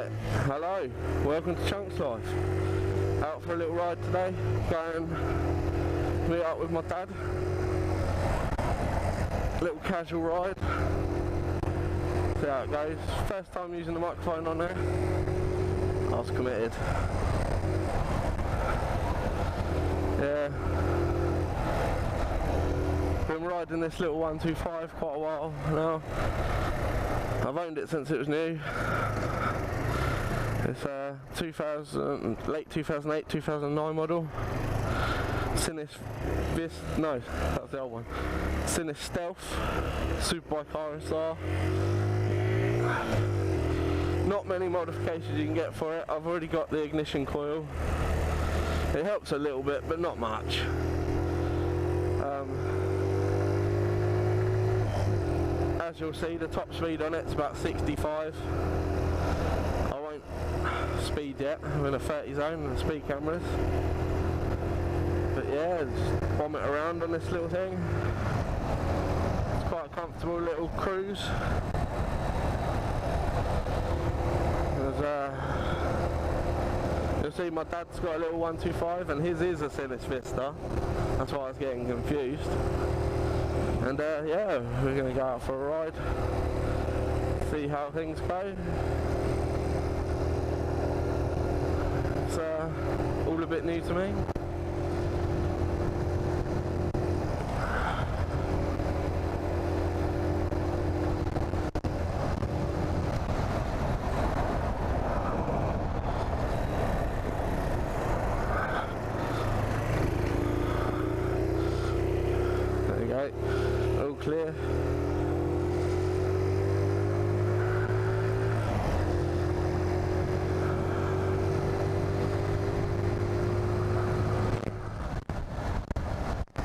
Right, hello, welcome to Chunks Life. Out for a little ride today, going to meet up with my dad. Little casual ride. See how it goes. First time using the microphone on there. I was committed. Yeah. Been riding this little 125 quite a while now. I've owned it since it was new. It's a late 2008, 2009 model. No, that's the old one. Sinus Stealth, Superbike RSR. Not many modifications you can get for it. I've already got the ignition coil. It helps a little bit, but not much. As you'll see, the top speed on it's about 65. I won't speed yet. I'm in a 30 zone and speed cameras. But yeah, just bomb it around on this little thing. It's quite a comfortable little cruise. You'll see my dad's got a little 125 and his is a Sinus Vista. That's why I was getting confused. And yeah, we're going to go out for a ride, see how things go. It's all a bit new to me. There you go. All clear.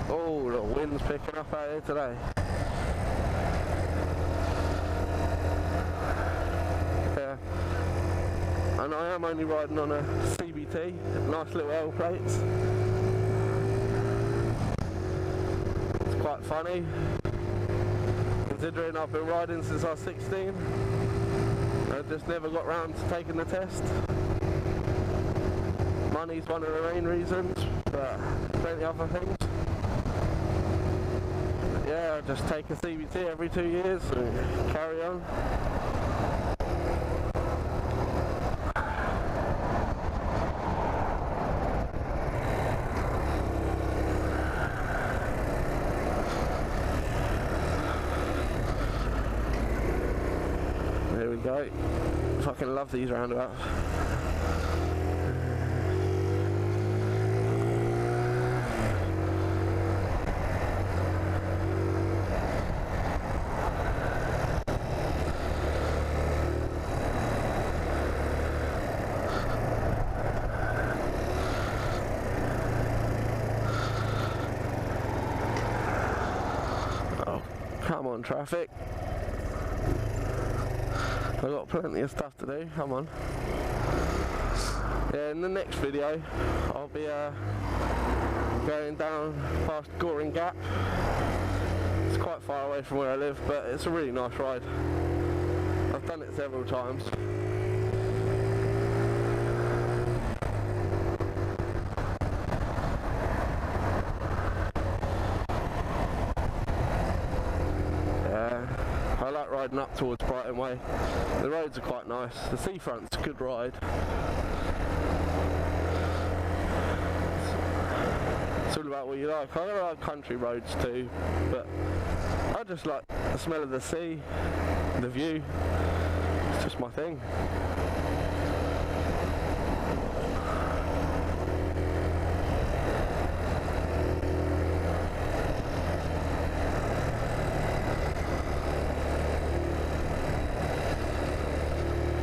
Oh, the wind's picking up out here today. Yeah. And I am only riding on a CBT, nice little L plates. It's quite funny, considering I've been riding since I was 16. I just never got round to taking the test. Money's one of the main reasons, but plenty of other things. Yeah, I just take a CBT every 2 years and carry on. There we go. Fucking love these roundabouts. Oh, come on, traffic. I've got plenty of stuff to do, come on. Yeah, in the next video I'll be going down past Goring Gap. It's quite far away from where I live, but it's a really nice ride. I've done it several times. I like riding up towards Brighton Way. The roads are quite nice. The seafront's a good ride. It's all about what you like. I like country roads too, but I just like the smell of the sea, the view. It's just my thing.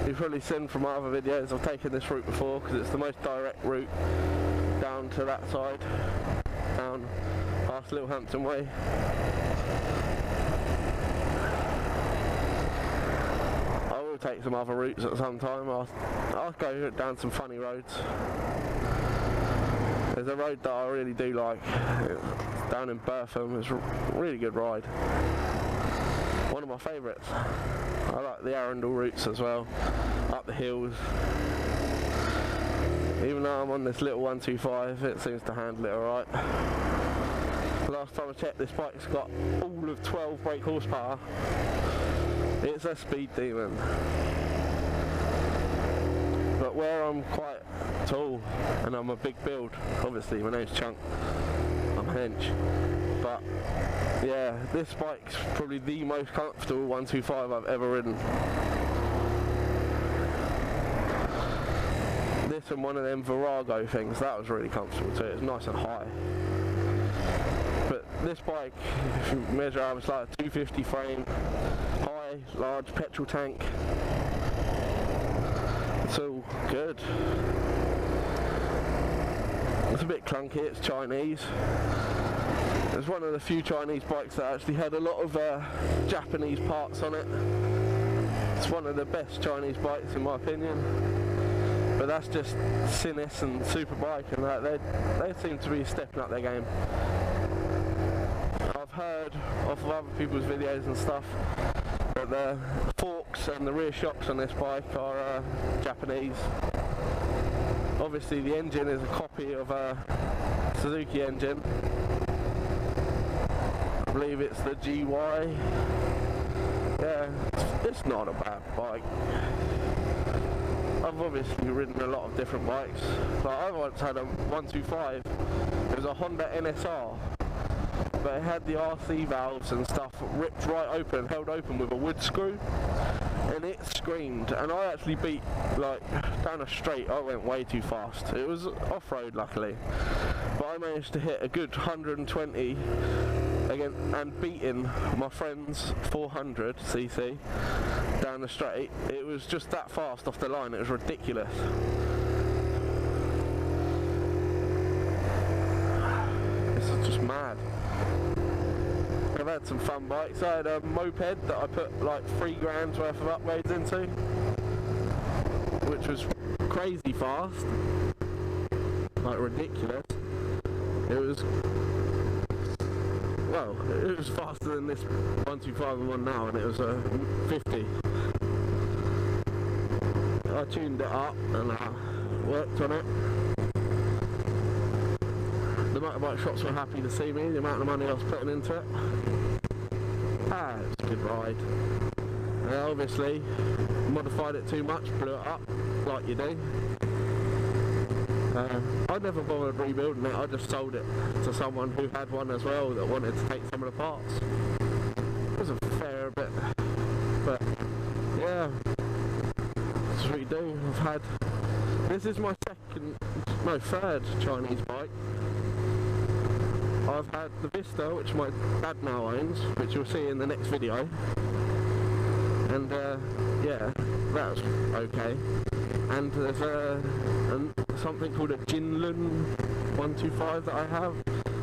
You've probably seen from my other videos I've taken this route before because it's the most direct route down to that side, down past Littlehampton Way. I will take some other routes at some time. I'll go down some funny roads. There's a road that I really do like. It's down in Burtham. It's a really good ride. One of my favourites. I like the Arundel routes as well. up the hills. Even though I'm on this little 125, it seems to handle it alright. Last time I checked, this bike's got all of 12 brake horsepower. It's a speed demon. But where I'm quite tall and I'm a big build, obviously my name's Chunk, I'm hench, but yeah, this bike's probably the most comfortable 125 I've ever ridden. This and one of them Virago things, that was really comfortable too. It's nice and high. But this bike, if you measure out, it's like a 250 frame, high, large petrol tank. It's all good. It's a bit clunky, it's Chinese. It's one of the few Chinese bikes that actually had a lot of Japanese parts on it. It's one of the best Chinese bikes in my opinion. But that's just Sinus and Superbike and that, they seem to be stepping up their game. I've heard off of other people's videos and stuff that the forks and the rear shocks on this bike are Japanese. Obviously the engine is a copy of a Suzuki engine. I believe it's the GY. Yeah, it's not a bad bike. I've obviously ridden a lot of different bikes. Like I once had a 125. It was a Honda NSR. But it had the RC valves and stuff ripped right open, held open with a wood screw, and it screamed. And I actually beat, like, down a straight, I went way too fast. It was off-road luckily, but I managed to hit a good 120 again and beating my friend's 400cc down the straight. It was just that fast off the line, it was ridiculous. This is just mad. I've had some fun bikes. I had a moped that I put like £3 worth of upgrades into, which was crazy fast, like ridiculous. It was, well, it was faster than this 125 I'm on now, and it was a 50. I tuned it up and worked on it. The motorbike shops were happy to see me, the amount of money I was putting into it. It was a good ride. Obviously, modified it too much, blew it up, like you do. I never bothered rebuilding it, I just sold it to someone who had one as well that wanted to take some of the parts. It was a fair bit, but yeah, that's what you do. This is my third Chinese bike. I've had the Vista, which my dad now owns, which you'll see in the next video, and yeah, that was okay. And there's something called a Jinlun 125 that I have.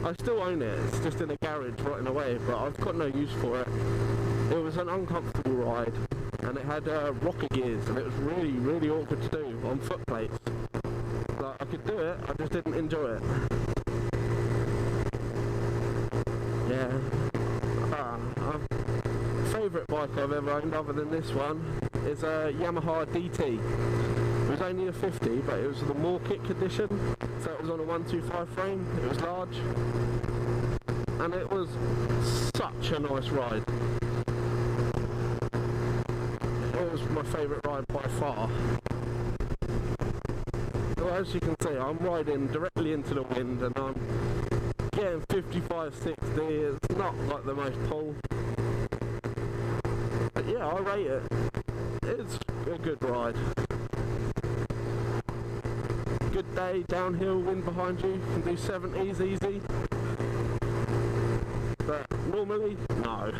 I still own it, it's just in a garage rotting away, but I've got no use for it. It was an uncomfortable ride, and it had rocker gears, and it was really, really awkward to do on foot plates. Like, I could do it, I just didn't enjoy it. Yeah. Favourite bike I've ever owned other than this one is a Yamaha DT. It was only a 50, but it was the More Kick edition, so it was on a 125 frame, it was large, and it was such a nice ride. It was my favourite ride by far. Well, as you can see, I'm riding directly into the wind and I'm getting 55, 60, it's not like the most pull. But yeah, I rate it. It's a good ride. Good day, downhill, wind behind you, can do 70s easy. But normally, no.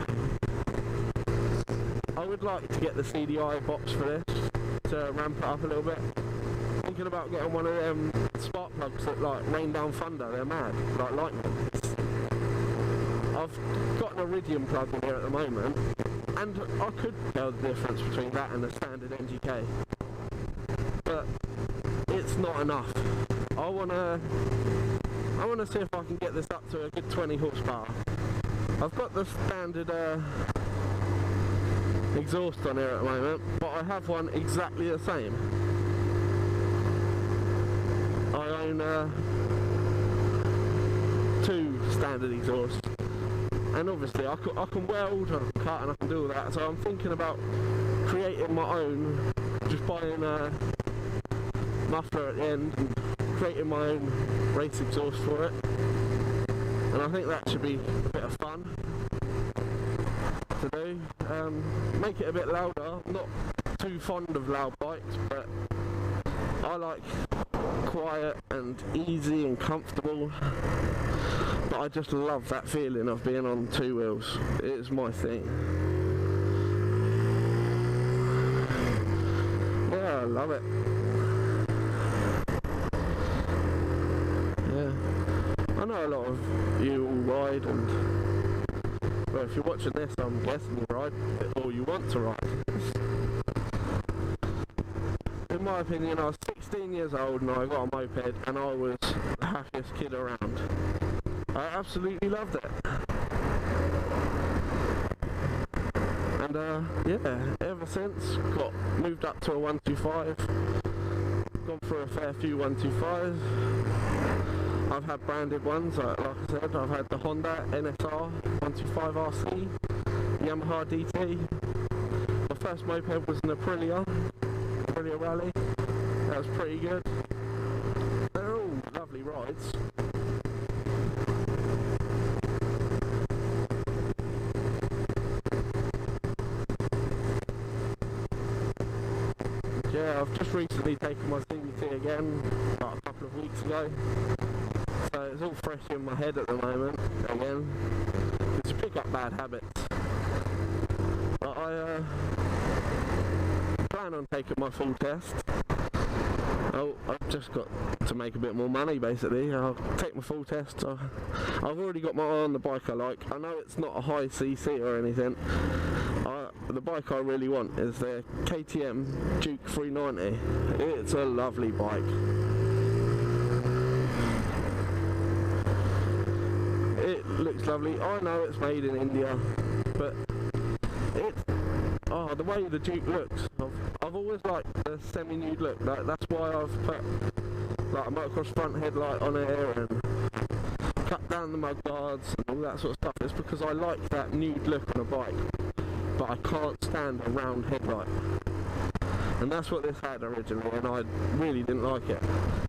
I would like to get the CDI box for this, to ramp it up a little bit. Thinking about getting one of them spark plugs that like rain down thunder, they're mad, like lightning. I've got an iridium plug in here at the moment, and I could tell the difference between that and the standard NGK. But it's not enough. I wanna see if I can get this up to a good 20 horsepower. I've got the standard exhaust on here at the moment, but I have one exactly the same. I own 2 standard exhausts, and obviously I can weld, I can cut, and I can do all that, so I'm thinking about creating my own, just buying a muffler at the end and creating my own race exhaust for it, and I think that should be a bit of fun to do. Make it a bit louder. I'm not too fond of loud bikes, but I like quiet and easy and comfortable, but I just love that feeling of being on 2 wheels. It is my thing. Yeah, I love it. Yeah, I know a lot of you all ride, and well, if you're watching this, I'm guessing you ride, or you want to ride. In my opinion, I was 16 years old and I got a moped, and I was the happiest kid around. I absolutely loved it. And yeah, ever since, moved up to a 125, gone through a fair few 125s. I've had branded ones, like I said, I've had the Honda NSR 125RC, Yamaha DT. My first moped was an Aprilia Rally. That was pretty good. They're all lovely rides. Yeah, I've just recently taken my CVT again, about a couple of weeks ago. So it's all fresh in my head at the moment, again. It's to pick up bad habits. But I plan on taking my full test. Oh, I've just got to make a bit more money, basically. I'll take my full test. I've already got my eye on the bike I like. I know it's not a high CC or anything. The bike I really want is the KTM Duke 390. It's a lovely bike. It looks lovely. I know it's made in India, but the way the Duke looks, I've always liked the semi-nude look. That's why I've put like a motocross front headlight on here and cut down the mud guards and all that sort of stuff. It's because I like that nude look on a bike, but I can't stand a round headlight. And that's what this had originally, and I really didn't like it.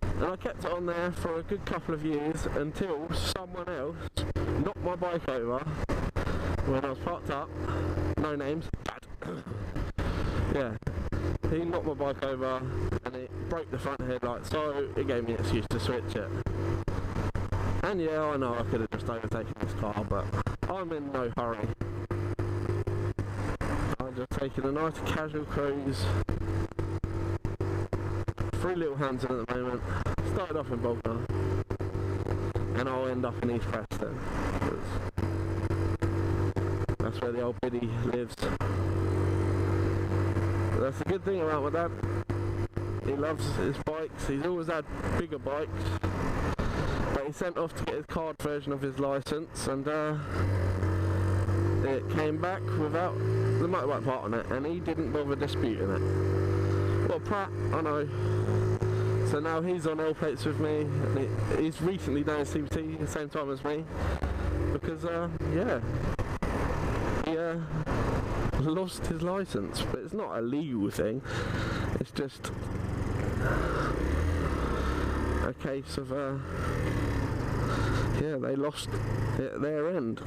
And I kept it on there for a good couple of years until someone else knocked my bike over when I was parked up. No names. Yeah, he knocked my bike over and it broke the front headlight, so it gave me an excuse to switch it. And yeah, I know I could have just overtaken this car, but I'm in no hurry. I'm just taking a nice casual cruise. 3 little hands in at the moment. Started off in Bognor, and I'll end up in East Preston. That's where the old biddy lives. But that's the good thing about my dad. He loves his bikes. He's always had bigger bikes, but he sent off to get his card version of his license, and it came back without the motorbike part on it, and he didn't bother disputing it. Well, Pratt, I know. So now he's on L plates with me, and he's recently done his CVT at the same time as me, because yeah, he lost his license, but it's not a legal thing. It's just a case of yeah, they lost it at their end.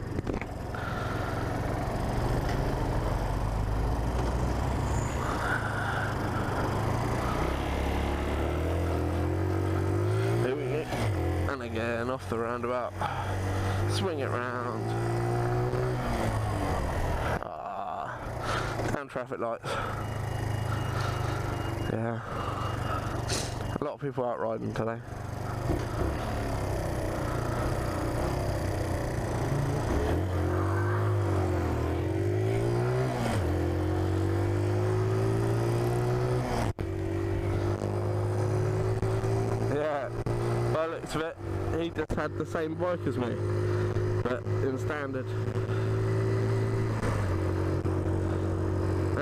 Here we go, and again off the roundabout, swing it round. Down traffic lights. Yeah, a lot of people out riding today. Yeah, by the looks of it, he just had the same bike as me, but in standard.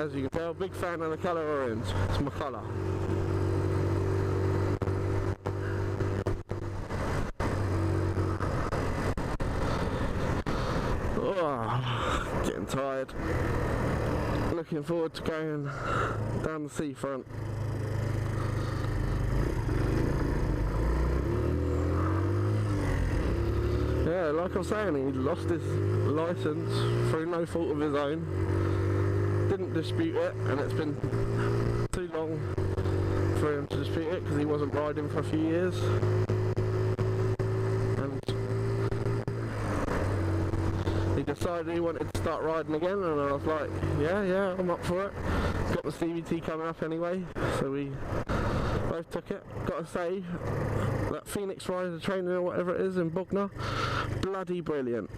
As you can tell, big fan of the colour orange. It's my colour. Oh, getting tired. Looking forward to going down the seafront. Yeah, like I was saying, he lost his licence through no fault of his own. Didn't dispute it, and it's been too long for him to dispute it because he wasn't riding for a few years. And he decided he wanted to start riding again, and I was like, yeah, I'm up for it. Got the CVT coming up anyway, so we both took it. Gotta say, that Phoenix Rider training or whatever it is in Bognor, bloody brilliant.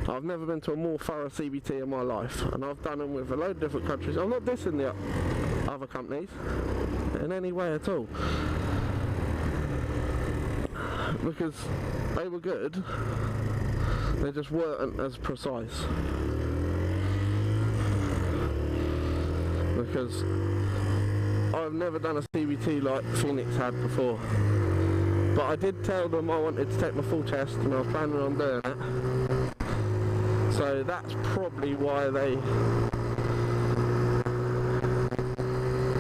I've never been to a more thorough CVT in my life, and I've done them with a load of different countries. I'm not dissing the other companies in any way at all, because they were good, they just weren't as precise. Because I've never done a CVT like Phoenix had before. But I did tell them I wanted to take my full test, and I was planning on doing it. So that's probably why they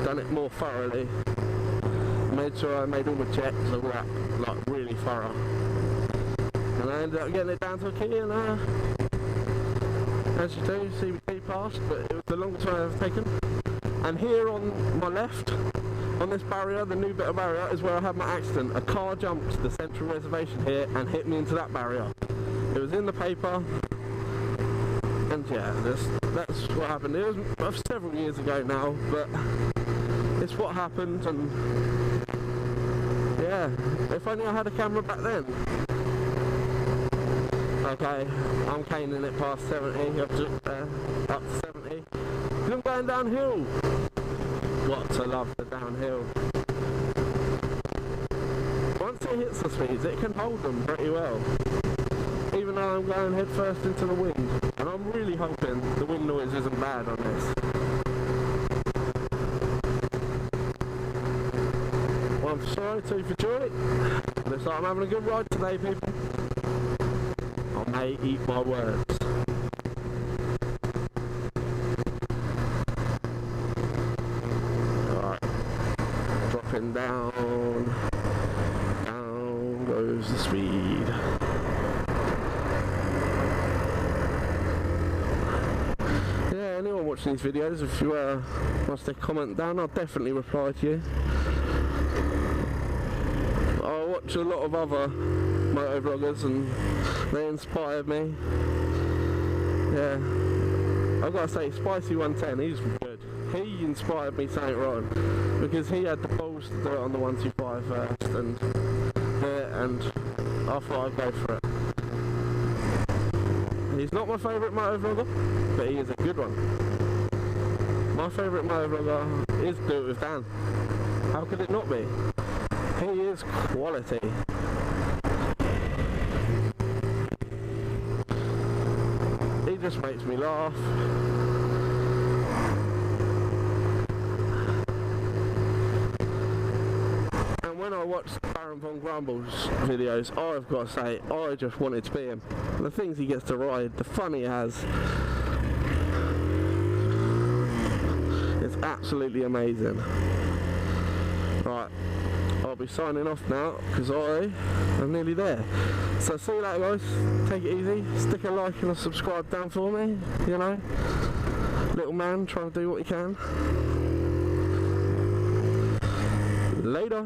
done it more thoroughly. Made sure I made all the checks and all that, like, really thorough. And I ended up getting it down to a key, and as you do, CVT passed, but it was the longest one I've ever taken. And here on my left, on this barrier, the new bit of barrier, is where I had my accident. A car jumped the central reservation here and hit me into that barrier. It was in the paper, and yeah, that's what happened. It was several years ago now, but it's what happened, and yeah, if only I had a camera back then. Okay, I'm caning it past 70, up to 70. I'm going downhill. Got to love the downhill. Once it hits the speeds, it can hold them pretty well. Even though I'm going head first into the wind. And I'm really hoping the wind noise isn't bad on this. Well, I'm sorry to for joy. Looks like I'm having a good ride today, people. I may eat my words. Down goes the speed. Yeah, anyone watching these videos, if you wants to comment down, I'll definitely reply to you. I watch a lot of other motovloggers and they inspired me. Yeah, I've got to say, Spicy 110, he's good. He inspired me something wrong, because he had the balls to do it on the 125 first, and I thought I'd go for it. He's not my favourite motovlogger, but he is a good one. My favourite motovlogger is Do It With Dan. How could it not be? He is quality. He just makes me laugh. When I watched Baron von Grumble's videos, I've got to say, I just wanted to be him. The things he gets to ride, the fun he has, it's absolutely amazing. Right, I'll be signing off now, because I am nearly there. So see you later, guys. Take it easy. Stick a like and a subscribe down for me, you know. Little man trying to do what he can. Later.